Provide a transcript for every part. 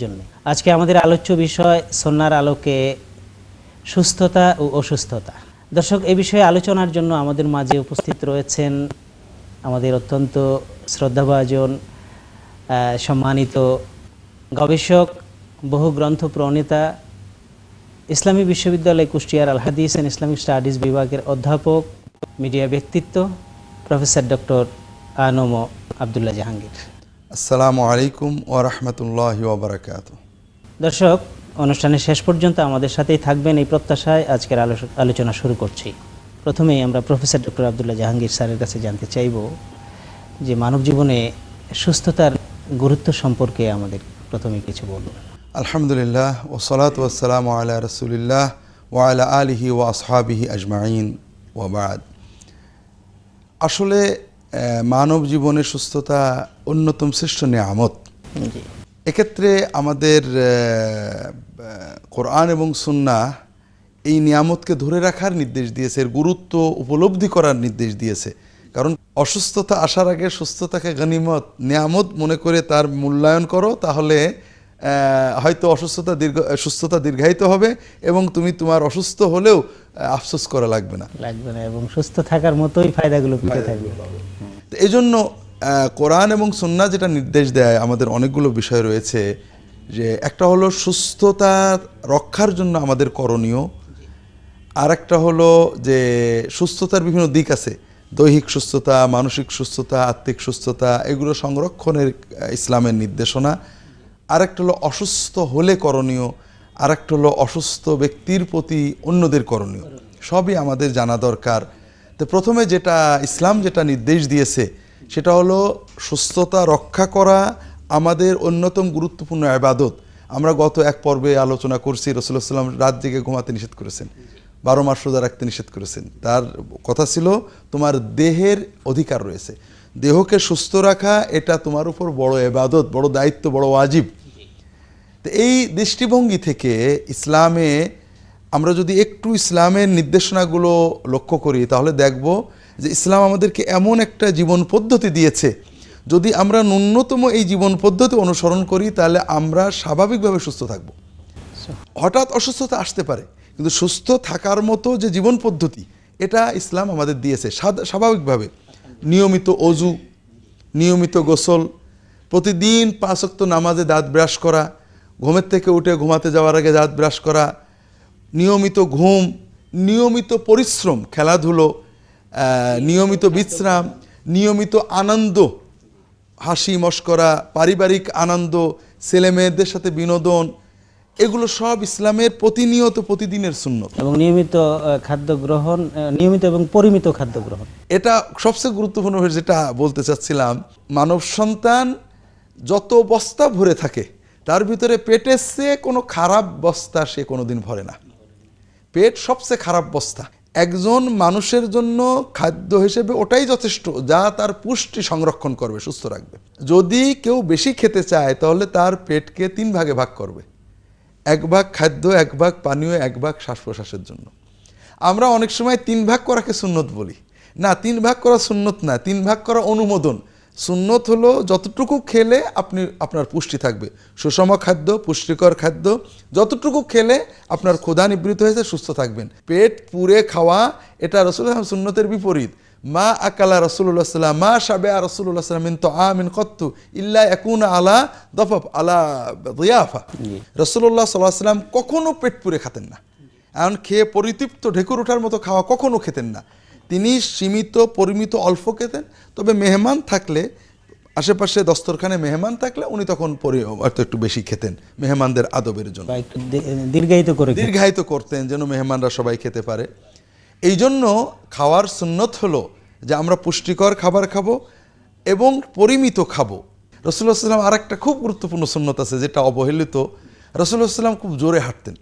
জন্য আজকে আমাদের আলোচ্য বিষয় সুন্নাহর আলোকে সুস্থতা ও অসুস্থতা। দর্শক, এই বিষয়ে আলোচনার জন্য আমাদের মাঝে উপস্থিত রয়েছেন আমাদের অত্যন্ত শ্রদ্ধাভাজন সম্মানিত গবেষক, বহু গ্রন্থ প্রণেতা, ইসলামী বিশ্ববিদ্যালয় কুষ্টিয়ার আল হাদিস অ্যান্ড ইসলামিক স্টাডিজ বিভাগের অধ্যাপক, মিডিয়া ব্যক্তিত্ব প্রফেসর ডক্টর আনম আবদুল্লাহ জাহাঙ্গীর। আসসালামু আলাইকুম ওয়া রাহমাতুল্লাহি ওয়া বারাকাতুহু। দর্শক, অনুষ্ঠানের শেষ পর্যন্ত আমাদের সাথেই থাকবেন এই প্রত্যাশায় আজকের আলোচনা শুরু করছি। প্রথমেই আমরা প্রফেসর ডক্টর আবদুল্লাহ জাহাঙ্গীর স্যারের কাছে জানতে চাইব যে মানব জীবনে সুস্থতার গুরুত্ব সম্পর্কে আমাদের প্রথমে কিছু বলুন। আলহামদুলিল্লাহ ওয়া সালাতু ওয়া সালামু আলা রাসূলিল্লাহ ওয়া আলা আলিহি ওয়া আসহাবিহি আজমাইন ওয়া বাদ। আসলে মানব জীবনের সুস্থতা অন্যতম শ্রেষ্ঠ নিয়ামত। এক্ষেত্রে আমাদের কোরআন এবং সুন্নাহ এই নিয়ামতকে ধরে রাখার নির্দেশ দিয়েছে, এর গুরুত্ব উপলব্ধি করার নির্দেশ দিয়েছে। কারণ অসুস্থতা আসার আগে সুস্থতাকে গনিমত, নিয়ামত মনে করে তার মূল্যায়ন করো, তাহলে হয়তো সুস্থতা দীর্ঘায়িত হবে এবং তুমি তোমার অসুস্থ হলেও আফসোস করা লাগবে না এবং সুস্থ থাকার মতোই ফায়দাগুলো পেতে থাকবে। এই জন্য কোরআন এবং সুন্নাহ যেটা নির্দেশ দেয়, আমাদের অনেকগুলো বিষয় রয়েছে, যে একটা হলো সুস্থতা রক্ষার জন্য আমাদের করণীয়, আর একটা হলো যে সুস্থতার বিভিন্ন দিক আছে, দৈহিক সুস্থতা, মানসিক সুস্থতা, আত্মিক সুস্থতা, এগুলো সংরক্ষণের ইসলামের নির্দেশনা। আর একটা হলো অসুস্থ হলে করণীয়, আর একটা হলো অসুস্থ ব্যক্তির প্রতি অন্যদের করণীয়। সবই আমাদের জানা দরকার। তো প্রথমে যেটা ইসলাম যেটা নির্দেশ দিয়েছে সেটা হলো সুস্থতা রক্ষা করা আমাদের অন্যতম গুরুত্বপূর্ণ ইবাদত। আমরা গত এক পর্বে আলোচনা করছি, রাসূলুল্লাহ সাল্লাল্লাহু আলাইহি ওয়াসাল্লাম রাত জেগে ঘুমাতে নিষেধ করেছেন, 12 মাস রোজা রাখতে নিষেধ করেছেন। তার কথা ছিল তোমার দেহের অধিকার রয়েছে, দেহকে সুস্থ রাখা এটা তোমার উপর বড় ইবাদত, বড় দায়িত্ব, বড় ওয়াজিব। তো এই দৃষ্টিভঙ্গি থেকে ইসলামে আমরা যদি একটু ইসলামের নির্দেশনাগুলো লক্ষ্য করি, তাহলে দেখব যে ইসলাম আমাদেরকে এমন একটা জীবন পদ্ধতি দিয়েছে, যদি আমরা ন্যূনতম এই জীবন পদ্ধতি অনুসরণ করি তাহলে আমরা স্বাভাবিকভাবে সুস্থ থাকব। হঠাৎ অসুস্থতা আসতে পারে, কিন্তু সুস্থ থাকার মতো যে জীবন পদ্ধতি এটা ইসলাম আমাদের দিয়েছে স্বাভাবিকভাবে। নিয়মিত ওযু, নিয়মিত গোসল, প্রতিদিন 5 ওয়াক্ত নামাজে দাঁত ব্রাশ করা, ঘুমের থেকে উঠে ঘুমাতে যাওয়ার আগে দাঁত ব্রাশ করা, নিয়মিত ঘুম, নিয়মিত পরিশ্রম, খেলাধুলো, নিয়মিত বিশ্রাম, নিয়মিত আনন্দ, হাসি মশকরা, পারিবারিক আনন্দ, ছেলে মেয়েদের সাথে বিনোদন, এগুলো সব ইসলামের প্রতিনিয়ত প্রতিদিনের সুন্নত। এবং নিয়মিত খাদ্য গ্রহণ, নিয়মিত এবং পরিমিত খাদ্য গ্রহণ, এটা সবচেয়ে গুরুত্বপূর্ণ। যেটা বলতে চাচ্ছিলাম, মানব সন্তান যত বস্তা ভরে থাকে তার ভিতরে পেটের চেয়ে কোনো খারাপ বস্তা সে কোনোদিন ভরে না। পেট সবচেয়ে খারাপ বস্তা। একজন মানুষের জন্য খাদ্য হিসেবে ওটাই যথেষ্ট যা তার পুষ্টি সংরক্ষণ করবে, সুস্থ রাখবে। যদি কেউ বেশি খেতে চায় তাহলে তার পেটকে 3 ভাগে ভাগ করবে, 1 ভাগ খাদ্য, 1 ভাগ পানীয়, 1 ভাগ শ্বাস প্রশ্বাসের জন্য। আমরা অনেক সময় 3 ভাগ করাকে সুন্নত বলি, না, 3 ভাগ করা সুন্নত না, 3 ভাগ করা অনুমোদন। সুন্নত হলো যতটুকু খেলে আপনার পুষ্টি থাকবে, সুষম খাদ্য, পুষ্টিকর খাদ্য, যতটুকু খেলে আপনার ক্ষুধা নিবৃত্ত হয়েছে, সুস্থ থাকবেন। পেট পুরে খাওয়া এটা রাসূলুল্লাহ সুন্নতের বিপরীত। মা আকালা রাসূলুল্লাহ সাল্লাল্লাহু আলাইহি ওয়াসাল্লাম, মা শাবিআ রাসূলুল্লাহ সাল্লাল্লাহু আলাইহি ওয়াসাল্লাম মিন তাআমিন ক্বাত্তু ইল্লা ইয়াকুনা আলা দাফাফ আলা দিয়াফা। রাসূলুল্লাহ সাল্লাল্লাহু আলাইহি ওয়াসাল্লাম কখনো পেট পুরে খেতেন না, এমন খেয়ে পরিতৃপ্ত ঢেকুর ওঠার মতো খাওয়া কখনো খেতেন না। তিনি সীমিত পরিমিত অল্প খেতেন, তবে মেহমান থাকলে, আশেপাশে দস্তরখানে মেহমান থাকলে উনি তখন একটু বেশি খেতেন, মেহমানদের আদবের জন্য, দীর্ঘায়িত করতেন যেন মেহমানরা সবাই খেতে পারে। এই জন্য খাওয়ার সুন্নত হলো যে আমরা পুষ্টিকর খাবার খাবো এবং পরিমিত খাবো। রাসূলুল্লাহ সাল্লাল্লাহু আলাইহি ওয়াসাল্লাম আর একটা খুব গুরুত্বপূর্ণ সুন্নত আছে যেটা অবহেলিত। রাসূলুল্লাহ সাল্লাল্লাহু আলাইহি ওয়াসাল্লাম খুব জোরে হাঁটতেন,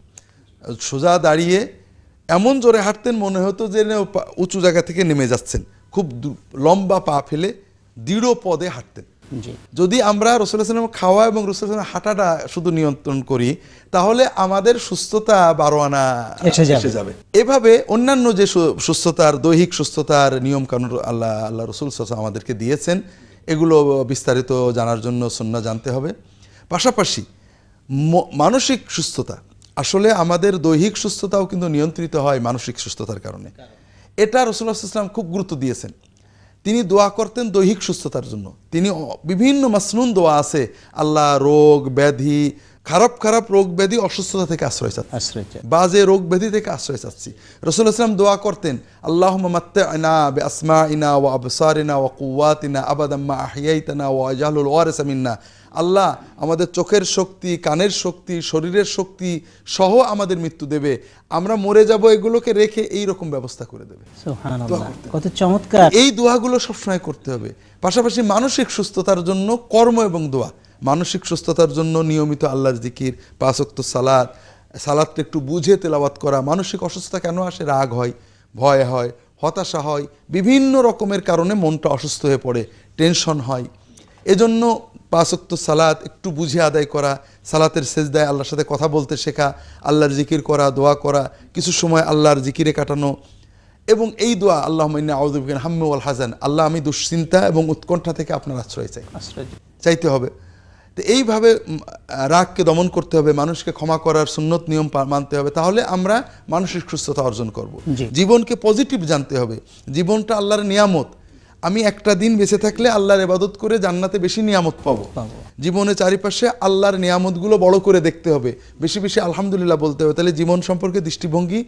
সোজা দাঁড়িয়ে এমন জোরে হাঁটতেন মনে হতো যে উঁচু জায়গা থেকে নেমে যাচ্ছেন, খুব লম্বা পা ফেলে দৃঢ় পদে হাঁটতেন। যদি আমরা রাসূলুল্লাহ সাল্লাল্লাহু আলাইহি ওয়াসাল্লাম খাওয়া এবং রাসূলুল্লাহ সাল্লাল্লাহু আলাইহি ওয়াসাল্লাম হাঁটাটা শুধু নিয়ন্ত্রণ করি, তাহলে আমাদের সুস্থতা 12 আনা এসে যাবে। এভাবে অন্যান্য যে সুস্থতার, দৈহিক সুস্থতার নিয়ম কানুন আল্লাহ রাসূল সাল্লাল্লাহু আলাইহি ওয়াসাল্লাম আমাদেরকে দিয়েছেন, এগুলো বিস্তারিত জানার জন্য সুন্নাহ জানতে হবে। পাশাপাশি মানসিক সুস্থতা, আসলে আমাদের দৈহিক সুস্থতাও কিন্তু নিয়ন্ত্রিত হয় মানসিক সুস্থতার কারণে। এটা রাসূলুল্লাহ সাল্লাল্লাহু আলাইহি ওয়াসাল্লাম খুব গুরুত্ব দিয়েছেন। তিনি দোয়া করতেন দৈহিক সুস্থতার জন্য। তিনি বিভিন্ন মাসনুন দোয়া আছে, আল্লাহ রোগ ব্যাধি, খারাপ খারাপ রোগ ব্যাধি অসুস্থতা থেকে আশ্রয় চাচ্ছি, বাজে রোগ ব্যাধি থেকে আশ্রয় চাচ্ছি। রাসূলুল্লাহ সাল্লাল্লাহু আলাইহি ওয়াসাল্লাম দোয়া করতেন, আল্লাহুম্মা মাত্তি'না বিআসমাইনা ওয়া আবসারিনা ওয়া কুওয়াতিনা আবাদাম মা আহইয়াইতানা ওয়া আজআলুল ওয়ারিসা মিন্না। আল্লাহ আমাদের চোখের শক্তি, কানের শক্তি, শরীরের শক্তি সহ আমাদের মৃত্যু দেবে, আমরা মরে যাব এগুলোকে রেখে এই রকম ব্যবস্থা করে দেবে। সুবহানাল্লাহ, কত চমৎকার! এই দোয়াগুলো সবসময় করতে হবে। পাশাপাশি মানসিক সুস্থতার জন্য কর্ম এবং দোয়া। মানসিক সুস্থতার জন্য নিয়মিত আল্লাহর জিকির, 5 ওয়াক্ত সালাত, সালাতটা একটু বুঝে তেলাওয়াত করা। মানসিক অসুস্থতা কেন আসে? রাগ হয়, ভয় হয়, হতাশা হয়, বিভিন্ন রকমের কারণে মনটা অসুস্থ হয়ে পড়ে, টেনশন হয়। এজন্য 5 ওয়াক্ত সালাত একটু বুঝে আদায় করা, সালাতের সেজদায় আল্লাহর সাথে কথা বলতে শেখা, আল্লাহর জিকির করা, দোয়া করা, কিছু সময় আল্লাহর জিকিরে কাটানো। এবং এই দোয়া, আল্লাহুম্মা ইন্নী আউযু বিকা মিনাল হাম্মি ওয়াল হাযান, আল্লাহ আমি দুশ্চিন্তা এবং উৎকণ্ঠা থেকে আপনার আশ্রয় চাই, চাইতে হবে। তো এইভাবে রাগকে দমন করতে হবে, মানুষকে ক্ষমা করার সুন্নত নিয়ম মানতে হবে, তাহলে আমরা মানসিক সুস্থতা অর্জন করব। জীবনকে পজিটিভ জানতে হবে, জীবনটা আল্লাহর নিয়ামত। আমি একটা দিন বেঁচে থাকলে আল্লাহর ইবাদত করে জান্নাতে বেশি নিয়ামত পাবো। জীবনে চারিপাশে আল্লাহর নিয়ামতগুলো বড় করে দেখতে হবে, বেশি বেশি আলহামদুলিল্লাহ বলতে হবে, তাহলে জীবন সম্পর্কে দৃষ্টিভঙ্গি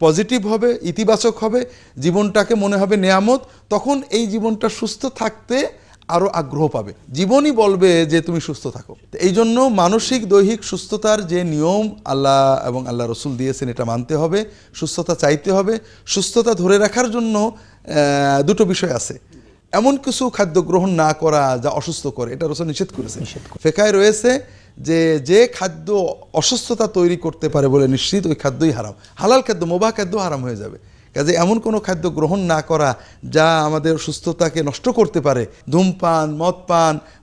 পজিটিভ হবে, ইতিবাচক হবে, জীবনটাকে মনে হবে নিয়ামত। তখন এই জীবনটা সুস্থ থাকতে আরো আগ্রহ পাবে, জীবনই বলবে যে তুমি সুস্থ থাকো। এই জন্য মানসিক দৈহিক সুস্থতার যে নিয়ম আল্লাহ এবং আল্লাহ রসুল দিয়েছেন, এটা মানতে হবে, সুস্থতা চাইতে হবে। সুস্থতা ধরে রাখার জন্য দুটো বিষয় আছে। এমন কিছু খাদ্য গ্রহণ না করা যা অসুস্থ করে, এটা রসুল নিষেধ করেছে। ফিকহে রয়েছে যে খাদ্য অসুস্থতা তৈরি করতে পারে বলে নিশ্চিত, ওই খাদ্যই হারাম। হালাল খাদ্য, মুবাহ খাদ্য হারাম হয়ে যাবে। কাজে এমন কোনো খাদ্য গ্রহণ না করা যা আমাদের সুস্থতাকে নষ্ট করতে পারে। ধূমপান,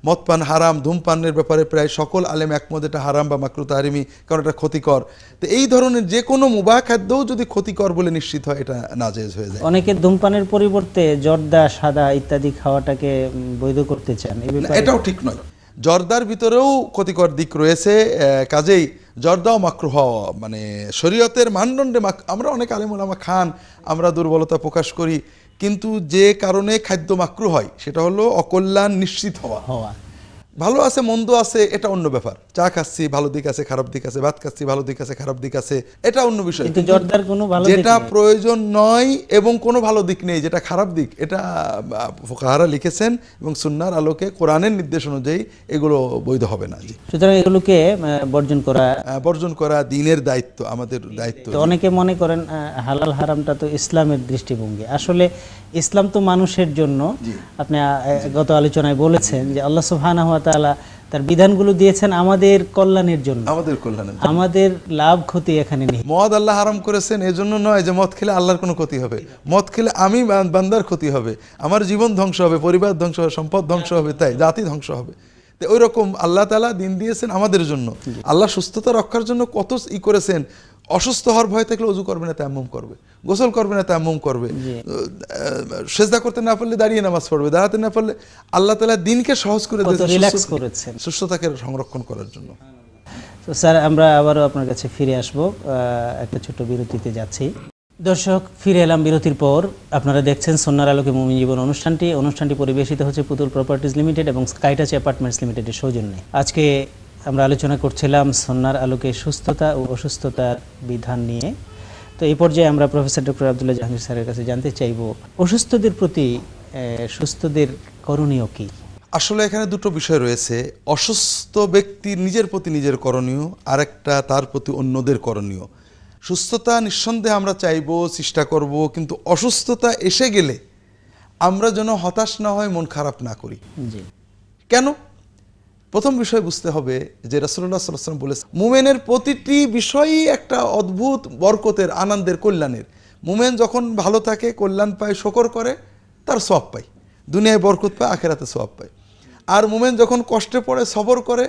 মদপান হারাম। ধূমপানের ব্যাপারে প্রায় সকল আলেম একমত, এটা হারাম বা মাকরুহ তাহরিমি, কারণ এটা ক্ষতিকর। তো এই ধরনের যে কোনো মুবাহ খাদ্যও যদি ক্ষতিকর বলে নিশ্চিত হয়, এটা নাজায়েজ হয়ে যায়। অনেকে ধূমপানের পরিবর্তে জর্দা, সাদা ইত্যাদি খাওয়াটাকে বৈধ করতে চান, এটাও ঠিক নয়। জর্দার ভিতরেও ক্ষতিকর দিক রয়েছে, কাজেই জর্দাও মাকরুহ, মানে শরীয়তের মানদণ্ডে আমরা অনেক আলেম ওলামা খান, আমরা দুর্বলতা প্রকাশ করি, কিন্তু যে কারণে খাদ্য মাকরুহ হয় সেটা হলো অকল্যাণ নিশ্চিত হওয়া। ভালো আছে মন্দ আছে এটা অন্য ব্যাপার, চা খাচ্ছি ভালো দিক আছে খারাপ দিক আছে, ভাত খাচ্ছি ভালো দিক আছে খারাপ দিক আছে, এটা অন্য বিষয়। যেটা প্রয়োজন নয় এবং কোনো ভালো দিক নেই, যেটা খারাপ দিক, এটা ফুকাহারা লিখেছেন এবং সুন্নাহর আলোকে কোরআনের নির্দেশ অনুযায়ী এগুলো বৈধ হবে না। সুতরাং এগুলোকে বর্জন করা দ্বীনের দায়িত্ব, আমাদের দায়িত্ব। অনেকে মনে করেন হালাল হারামটা তো ইসলামের দৃষ্টিভঙ্গি, আসলে ইসলাম তো মানুষের জন্য। আপনি গত আলোচনায় বলেছেন যে আল্লাহ সুবহানাহু ওয়া তাআলা তার বিধানগুলো দিয়েছেন আমাদের কল্যাণের জন্য, আমাদের লাভ ক্ষতি এখানে নেই। মদ আল্লাহ হারাম করেছেন এজন্য নয় যে মদ খেলে আল্লাহর কোনো ক্ষতি হবে, মদ খেলে আমি বান্দার ক্ষতি হবে, আমার জীবন ধ্বংস হবে, পরিবার ধ্বংস হবে, সম্পদ ধ্বংস হবে, তাই জাতি ধ্বংস হবে। তো ওই রকম আল্লাহ তাআলা দিন দিয়েছেন আমাদের জন্য। আল্লাহ সুস্থতা রক্ষার জন্য কত করেছেন। অসুস্থ হওয়ার ভয় থাকলে ওযু করবে না তায়াম্মুম করবে, গোসল করবে না তায়াম্মুম করবে, সেজদা করতে না পারলে দাঁড়িয়ে নামাজ পড়বে, দাঁড়াতে না পারলে আল্লাহ তাআলা দিনকে সহজ করে দিয়েছেন সুস্থতাকে সংরক্ষণ করার জন্য। তো স্যার, আমরা আবারও আপনার কাছে ফিরে আসব, একটা ছোট বিরতিতে যাচ্ছি। দর্শক, ফিরে এলাম বিরতির পর। আপনারা দেখছেন সুন্নাহর আলোকে মুমিন জীবন অনুষ্ঠানটি পরিবেশিত হচ্ছে পুতুল প্রপার্টিজ লিমিটেড এবং স্কাইটাচ অ্যাপার্টমেন্টস লিমিটেডের সৌজন্যে। আজকে আমরা আলোচনা করছিলাম সুন্নাহর আলোকে সুস্থতা ও অসুস্থতার বিধান নিয়ে। তো এই পর্যায়ে আমরা প্রফেসর ডক্টর আব্দুল্লাহ জাহাঙ্গীর স্যারের কাছে জানতে চাইব, অসুস্থদের প্রতি সুস্থদের করণীয় কি? আসলে এখানে দুটো বিষয় রয়েছে। অসুস্থ ব্যক্তির নিজের প্রতি নিজের করণীয়, আরেকটা তার প্রতি অন্যদের করণীয়। সুস্থতা নিঃসন্দেহে আমরা চাইব, চেষ্টা করব, কিন্তু অসুস্থতা এসে গেলে আমরা যেন হতাশ না হয়, মন খারাপ না করি। কেন? প্রথম বিষয় বুঝতে হবে যে রাসূলুল্লাহ সাল্লাল্লাহু আলাইহি ওয়াসাল্লাম বলেছেন, মুমিনের প্রতিটি বিষয়ই একটা অদ্ভুত বরকতের, আনন্দের, কল্যাণের। মুমিন যখন ভালো থাকে, কল্যাণ পায়, শুকর করে, তার সওয়াব পায়, দুনিয়ায় বরকত পায়, আখিরাতে সওয়াব পায়। আর মুমিন যখন কষ্টে পড়ে, সবর করে,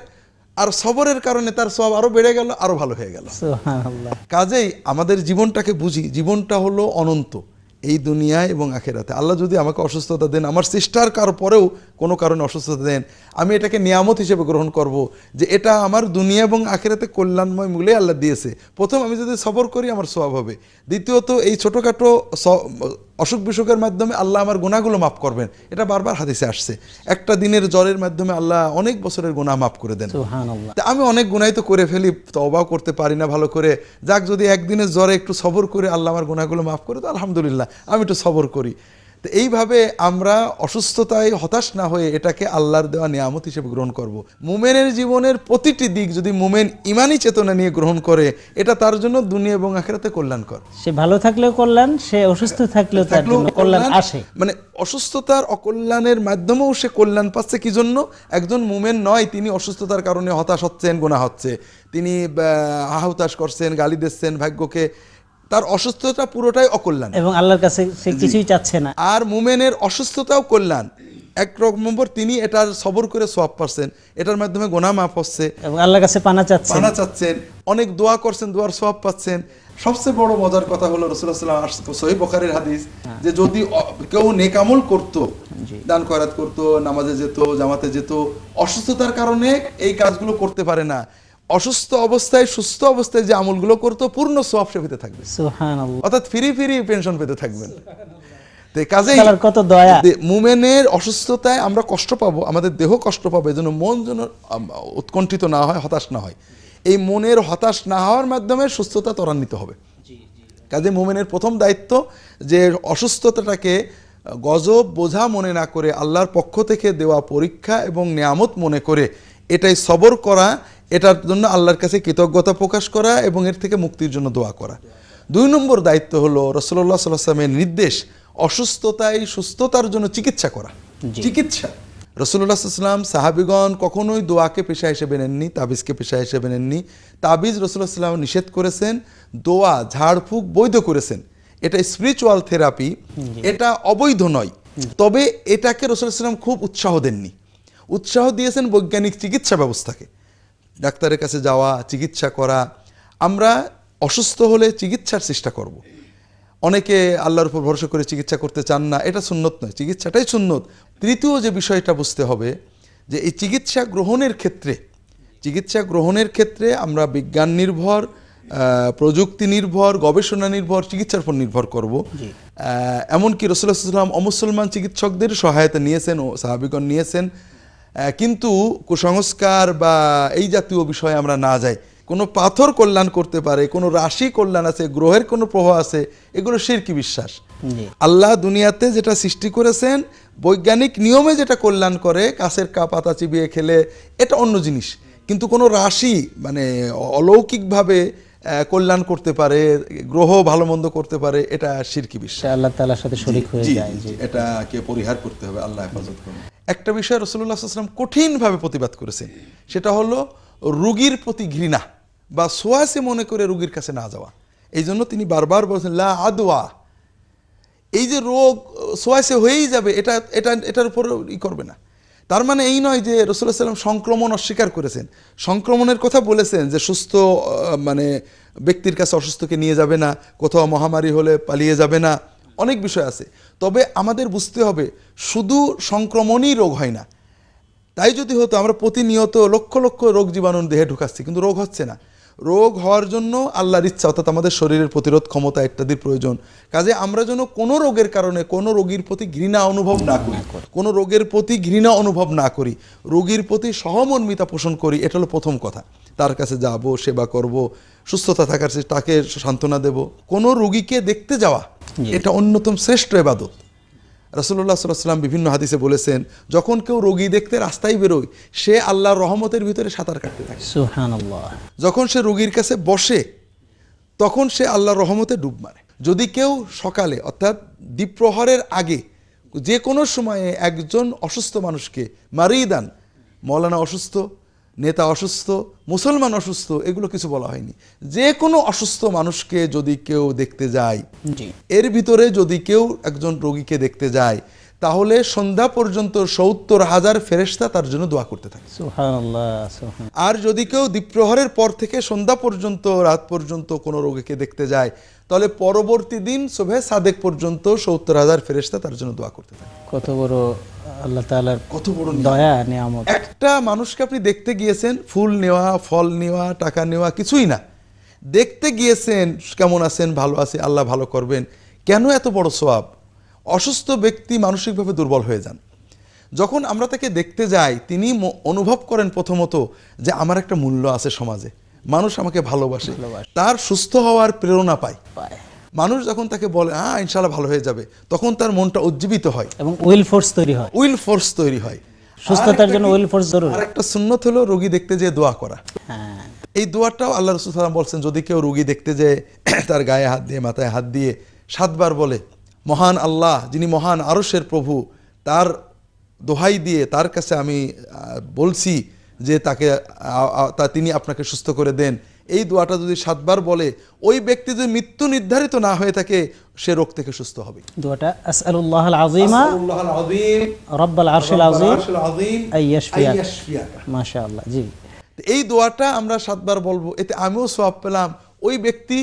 আর সবরের কারণে তার সওয়াব আরো বেড়ে গেল, আরো ভালো হয়ে গেল। সুবহানাল্লাহ। কাজেই আমাদের জীবনটাকে বুঝি, জীবনটা হলো অনন্ত, এই দুনিয়ায় এবং আখেরাতে। আল্লাহ যদি আমাকে অসুস্থতা দেন, আমার চেষ্টার পরেও কোনো কারণে অসুস্থতা দেন, আমি এটাকে নিয়ামত হিসেবে গ্রহণ করব, যে এটা আমার দুনিয়া এবং আখেরাতে কল্যাণময় মূলে আল্লাহ দিয়েছে। প্রথম আমি যদি সবর করি আমার সওয়াব হবে। দ্বিতীয়ত এই ছোটোখাটো অসুখ বিসুখের মাধ্যমে আল্লাহ আমার গুনাহগুলো মাফ করবেন, এটা বারবার হাদিসে আসছে। একটা দিনের জ্বরের মাধ্যমে আল্লাহ অনেক বছরের গুনাহ মাফ করে দেন। সুবহানাল্লাহ। তা আমি অনেক গুনাহ তো করে ফেলি, তওবাও করতে পারি না ভালো করে। যাক, যদি একদিনের জ্বরে একটু সবর করে আল্লাহ আমার গুনাহগুলো মাফ করে, তো আলহামদুলিল্লাহ আমি একটু সবর করি। তো এইভাবে আমরা অসুস্থতায় হতাশ না হয়ে এটাকে আল্লাহর দেওয়া নিয়ামত হিসেবে গ্রহণ করব। মুমিনের জীবনের প্রতিটি দিক যদি মুমিন ইমানি চেতনা নিয়ে গ্রহণ করে, এটা তার জন্য দুনিয়া এবং আখিরাতে কল্যাণকর। সে ভালো থাকলেও কল্যাণ, সে অসুস্থ থাকলেও তার জন্য কল্যাণ আসে। মানে অসুস্থতার অকল্যাণের মাধ্যমেও সে কল্যাণ পাচ্ছে। কি জন্য? একজন মুমিন নয় তিনি অসুস্থতার কারণে হতাশ হচ্ছেন, গুনাহ হচ্ছে, তিনি হাহুতাশ করছেন, গালি দিচ্ছেন ভাগ্যকে, তার অসুস্থতা পুরোটাই অকল্যাণ এবং আল্লাহর কাছে সে কিছুই চাচ্ছে না। আর মুমিনের অসুস্থতাও কল্যাণ। এক নম্বর তিনি এটার সবর করে সওয়াব পাচ্ছেন, এটার মাধ্যমে গুনাহ মাফ হচ্ছে এবং আল্লাহর কাছে পানা চাচ্ছেন, অনেক দোয়া করছেন, দোয়ার সওয়াব পাচ্ছেন। সবচেয়ে বড় মজার কথা হলো রাসূলুল্লাহ সাল্লাল্লাহু আলাইহি ওয়াসাল্লাম সহিহ বুখারীর হাদিস, যে যদি কেউ নেক আমল করত, দান খয়রাত করত, নামাজে যেত, জামাতে যেত, অসুস্থতার কারণে এই কাজগুলো করতে পারে না, অসুস্থ অবস্থায় সুস্থ অবস্থায় যে আমলগুলো করতো পূর্ণ সওয়াব সে পেতে থাকবে। সুবহানাল্লাহ। অর্থাৎ ফ্রি পেনশন পেতে থাকবেন। কাজেই কত দয়া। মুমিনের অসুস্থতায় আমরা কষ্ট পাবো, আমাদের দেহ কষ্ট পাবে, যেন মন যেন উৎকণ্ঠিত না হয়, হতাশ না হয়। এই মনের হতাশ না হওয়ার মাধ্যমে সুস্থতা ত্বরান্বিত হবে। কাজে মুমিনের প্রথম দায়িত্ব যে অসুস্থতাটাকে গজব বোঝা মনে না করে আল্লাহর পক্ষ থেকে দেওয়া পরীক্ষা এবং নিয়ামত মনে করে এটাই সবর করা, এটার জন্য আল্লাহর কাছে কৃতজ্ঞতা প্রকাশ করা এবং এর থেকে মুক্তির জন্য দোয়া করা। 2 নম্বর দায়িত্ব হলো রাসূলুল্লাহ সাল্লাল্লাহু আলাইহি ওয়াসাল্লামের নির্দেশ, অসুস্থতায় সুস্থতার জন্য চিকিৎসা করা। চিকিৎসা রাসূলুল্লাহ সাল্লাল্লাহু আলাইহি ওয়াসাল্লাম সাহাবীগণ কখনোই দোয়াকে পেশা হিসেবে নেননি, তাবিজকে পেশা হিসেবে নেননি। তাবিজ রাসূলুল্লাহ সাল্লাল্লাহু আলাইহি ওয়াসাল্লাম নিষেধ করেছেন, দোয়া ঝাড়ফুঁক বৈধ করেছেন। এটা স্পিরিচুয়াল থেরাপি, এটা অবৈধ নয়। তবে এটাকে রাসূলুল্লাহ সাল্লাল্লাহু আলাইহি ওয়াসাল্লাম খুব উৎসাহ দেননি, উৎসাহ দিয়েছেন বৈজ্ঞানিক চিকিৎসা ব্যবস্থাকে। ডাক্তারের কাছে যাওয়া, চিকিৎসা করা। আমরা অসুস্থ হলে চিকিৎসার চেষ্টা করব। অনেকে আল্লাহর উপর ভরসা করে চিকিৎসা করতে চান না, এটা সুন্নত নয়, চিকিৎসাটাই সুন্নত। তৃতীয় যে বিষয়টা বুঝতে হবে, যে এই চিকিৎসা গ্রহণের ক্ষেত্রে আমরা বিজ্ঞান নির্ভর, প্রযুক্তি নির্ভর, গবেষণা নির্ভর চিকিৎসার উপর নির্ভর করব। এমনকি রাসূলুল্লাহ সাল্লাল্লাহু আলাইহি ওয়াসাল্লাম অমুসলমান চিকিৎসকদের সহায়তা নিয়েছেন ও সাহাবীগণ নিয়েছেন। কিন্তু কুসংস্কার বা এই জাতীয় বিষয়ে আমরা না যাই। কোনো পাথর কল্যাণ করতে পারে, কোনো রাশি কল্যাণ আছে, গ্রহের কোনো প্রভাব আছে, এগুলো শিরকি বিশ্বাস। আল্লাহ দুনিয়াতে যেটা সৃষ্টি করেছেন বৈজ্ঞানিক নিয়মে যেটা কল্যাণ করে, কাছের পাতা চিবিয়ে খেলে, এটা অন্য জিনিস। কিন্তু কোনো রাশি মানে অলৌকিকভাবে কল্যাণ করতে পারে, গ্রহ ভালো মন্দ করতে পারে, এটা শিরকি বিশ্বাস, আল্লাহ তাআলার সাথে শরীক হয়ে যায়। এটাকে পরিহার করতে হবে, আল্লাহ হেফাজত করুন। একটা বিষয় রাসূলুল্লাহ সাল্লাল্লাহু আলাইহি ওয়াসাল্লাম কঠিনভাবে প্রতিবাদ করেছেন, সেটা হলো রোগীর প্রতি ঘৃণা বা সোয়াসে মনে করে রোগীর কাছে না যাওয়া। এই জন্য তিনি বারবার বলছেন লা আদওয়া, এই যে রোগ সোয়াসে হয়েই যাবে, এটার উপর করবে না। তার মানে এই নয় যে রাসূলুল্লাহ সাল্লাল্লাহু আলাইহি ওয়াসাল্লাম সংক্রমণ অস্বীকার করেছেন, সংক্রমণের কথা বলেছেন, যে সুস্থ মানে ব্যক্তির কাছে অসুস্থকে নিয়ে যাবে না, কোথাও মহামারী হলে পালিয়ে যাবে না, অনেক বিষয় আছে। তবে আমাদের বুঝতে হবে শুধু সংক্রমণই রোগ হয় না। তাই যদি হতো আমরা প্রতিনিয়ত লক্ষ লক্ষ রোগ জীবাণু দেহে ঢুকাচ্ছি, কিন্তু রোগ হচ্ছে না। রোগ হওয়ার জন্য আল্লাহর ইচ্ছা, অর্থাৎ আমাদের শরীরের প্রতিরোধ ক্ষমতা ইত্যাদির প্রয়োজন। কাজে আমরা যেন কোনো রোগের কারণে কোনো রোগীর প্রতি ঘৃণা অনুভব না করি, কোনো রোগের প্রতি ঘৃণা অনুভব না করি, রোগীর প্রতি সহমর্মিতা পোষণ করি। এটা হলো প্রথম কথা। তার কাছে যাব, সেবা করব, সুস্থতা থাকার তাকে সান্ত্বনা দেব। কোনো রোগীকে দেখতে যাওয়া এটা অন্যতম শ্রেষ্ঠ ইবাদত। রাসূলুল্লাহ সাল্লাল্লাহু আলাইহি ওয়াসাল্লাম বিভিন্ন হাদিসে বলেছেন, যখন কেউ রোগী দেখতে রাস্তায় বেরোয়, সে আল্লাহর রহমতের ভিতরে সাঁতার কাটতে থাকে। সুবহানাল্লাহ। যখন সে রোগীর কাছে বসে, তখন সে আল্লাহর রহমতে ডুব মারে। যদি কেউ সকালে অর্থাৎ দ্বীপ্রহরের আগে যে কোনো সময়ে একজন অসুস্থ মানুষকে, মারিদান, মৌলানা অসুস্থ, নেতা অসুস্থ, মুসলমান অসুস্থ, এগুলো কিছু বলা হয়নি, যে কোনো অসুস্থ মানুষকে যদি কেউ দেখতে যায়, এর ভিতরে যদি কেউ একজন রোগীকে দেখতে যায়, তাহলে সন্ধ্যা পর্যন্ত ৭০,০০০ ফেরেশতা তার জন্য দোয়া করতে থাকে। সুবহানাল্লাহ, সুবহান। আর যদি কেউ দ্বীপ্রহরের পর থেকে সন্ধ্যা পর্যন্ত, রাত পর্যন্ত কোনো রোগীকে দেখতে যায়, তাহলে পরবর্তী দিন সুবহে সাদেক পর্যন্ত ৭০,০০০ ফেরেশতা তার জন্য দোয়া করতে থাকে। কত বড় আল্লাহ তাআলার কত বড় দয়া, নিয়ামত। একটা মানুষকে আপনি দেখতে গিয়েছেন, ফুল নেওয়া, ফল নেওয়া, টাকা নেওয়া কিছুই না, দেখতে গিয়েছেন কেমন আছেন, ভালো আছে, আল্লাহ ভালো করবেন, কেন এত বড় সওয়াব? অসুস্থ ব্যক্তি মানসিকভাবে দুর্বল হয়ে যান। যখন আমরা তাকে দেখতে যাই, তিনি অনুভব করেন প্রথমত যে আমার একটা মূল্য আছে সমাজে, মানুষ আমাকে ভালোবাসে, তার সুস্থ হওয়ার প্রেরণা পায়। মানুষ যখন তাকে বলে ইনশাআল্লাহ ভালো হয়ে যাবে, তখন তার মনটা উজ্জীবিত হয় এবং উইল ফোর্স তৈরি হয়। উইল ফোর্স তৈরি হয়। সুস্থতার জন্য উইল ফোর্স জরুরি। আর একটা সুন্নত হলো রোগী দেখতে যেয়ে দোয়া করা। হ্যাঁ, এই দোয়াটাও আল্লাহ রাসূল সাল্লাল্লাহু আলাইহি ওয়াসাল্লাম বলছেন, যদি কেউ রোগী দেখতে যায় তার গায়ে হাত দিয়ে, মাথায় হাত দিয়ে 7 বার বলে, মহান আল্লাহ যিনি মহান আরশের প্রভু, তার দোহাই দিয়ে তার কাছে আমি বলছি যে তাকে তিনি আপনাকে সুস্থ করে দেন, এই দোয়াটা যদি 7 বার বলে, ওই ব্যক্তি যদি মৃত্যু নির্ধারিত না হয়ে থাকে, সে রোগ থেকে সুস্থ হবে। দোয়াটা আসআলুল্লাহাল আযীমা রাব্বাল আরশিল আযীম আইয়াশফিয়াকা। মাশাআল্লাহ। জি, এই দোয়াটা আমরা 7 বার বলবো, এতে আমিও সওয়াব পেলাম, ওই ব্যক্তি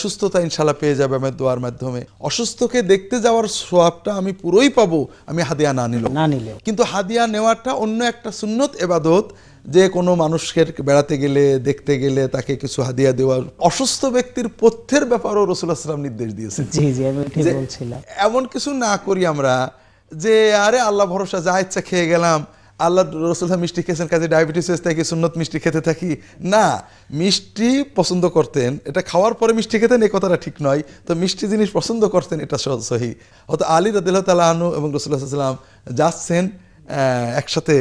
সুস্থতা ইনশাআল্লাহ পেয়ে যাবে আমার দোয়ার মাধ্যমে। অসুস্থকে দেখতে যাওয়ার সওয়াবটা আমি পুরোই পাবো, আমি হাদিয়া না নিলেও। কিন্তু হাদিয়া নেওয়াটা অন্য একটা সুন্নত ইবাদত, যে কোনো মানুষকে বেড়াতে গেলে, দেখতে গেলে তাকে কিছু হাদিয়া দেওয়ার। অসুস্থ ব্যক্তির পথ্যের ব্যাপারেও রাসূলুল্লাহ সাল্লাল্লাহু আলাইহি ওয়াসাল্লাম নির্দেশ দিয়েছেন। জি জি, আমি ঠিক বলছিলাম। এমন কিছু না করি আমরা যে আরে আল্লাহ ভরসা, যা ইচ্ছা খেয়ে গেলাম, আল্লাহ রাসূল মিষ্টি খেয়েছেন কাজে ডায়াবেটিস হয়েছে তাই কি সুন্নত মিষ্টি খেতে থাকি? না, মিষ্টি পছন্দ করতেন, এটা খাওয়ার পরে মিষ্টি খেতেন এই কথাটা ঠিক নয়, তো মিষ্টি জিনিস পছন্দ করতেন এটা সহি। হয়তো আলী রাদিয়াল্লাহু তাআলা আনহু এবং রাসূলুল্লাহ সাল্লাল্লাহু আলাইহি ওয়াসাল্লাম যাচ্ছেন একসাথে,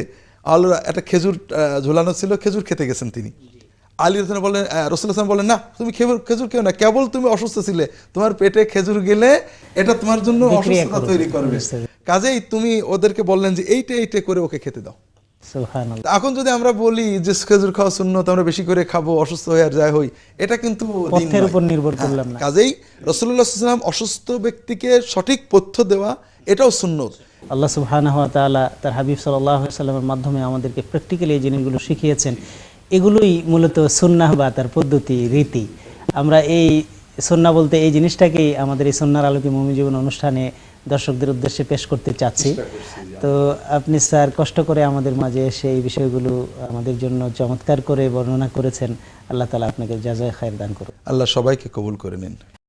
একটা খেজুর ঝুলানো ছিল, খেজুর খেতে গেছেন তিনি। আলী রাদিয়াল্লাহু বলেন, রাসূলুল্লাহ সাল্লাল্লাহু বলেন, না তুমি খেজুর খেও না, কেবল তুমি অসুস্থ ছিলে, তোমার পেটে খেজুর গেলে এটা তোমার জন্য অসুস্থতা তৈরি করবে, কাজেই তুমি ওদেরকে বললেন যে এইটা করে ওকে খেতে দাও। সুবহানাল্লাহ। এখন যদি আমরা বলি যে খেজুর খাওয়া সুন্নত, আমরা বেশি করে খাবো, অসুস্থ হয়ে আর যাই হই, এটা কিন্তু পথ্যের উপর নির্ভর করলাম না। কাজেই রাসূলুল্লাহ সাল্লাল্লাহু আলাইহি ওয়াসাল্লাম অসুস্থ ব্যক্তিকে সঠিক পথ্য দেওয়া, এটাও সুন্নত। আল্লাহ সুবহানাহু ওয়া তাআলা তার হাবিব সাল্লাল্লাহু আলাইহি ওয়াসাল্লামের মাধ্যমে আমাদেরকে প্র্যাকটিক্যালি এই জিনিসগুলো শিখিয়েছেন। এগুলোই মূলত সুন্নাহ বা তার পদ্ধতি, রীতি। আমরা এই সুন্নাহ বলতে এই জিনিসটাকেই আমাদের এই সুন্নাহর আলোকে মুমিন জীবন অনুষ্ঠানে দর্শকদের উদ্দেশ্যে পেশ করতে চাচ্ছি। তো আপনি স্যার কষ্ট করে আমাদের মাঝে এসে এই বিষয়গুলো আমাদের জন্য চমৎকার করে বর্ণনা করেছেন। আল্লাহ তাআলা আপনাকে জাযায়ে খায়ের দান করুন। আল্লাহ সবাইকে কবুল করে নিন।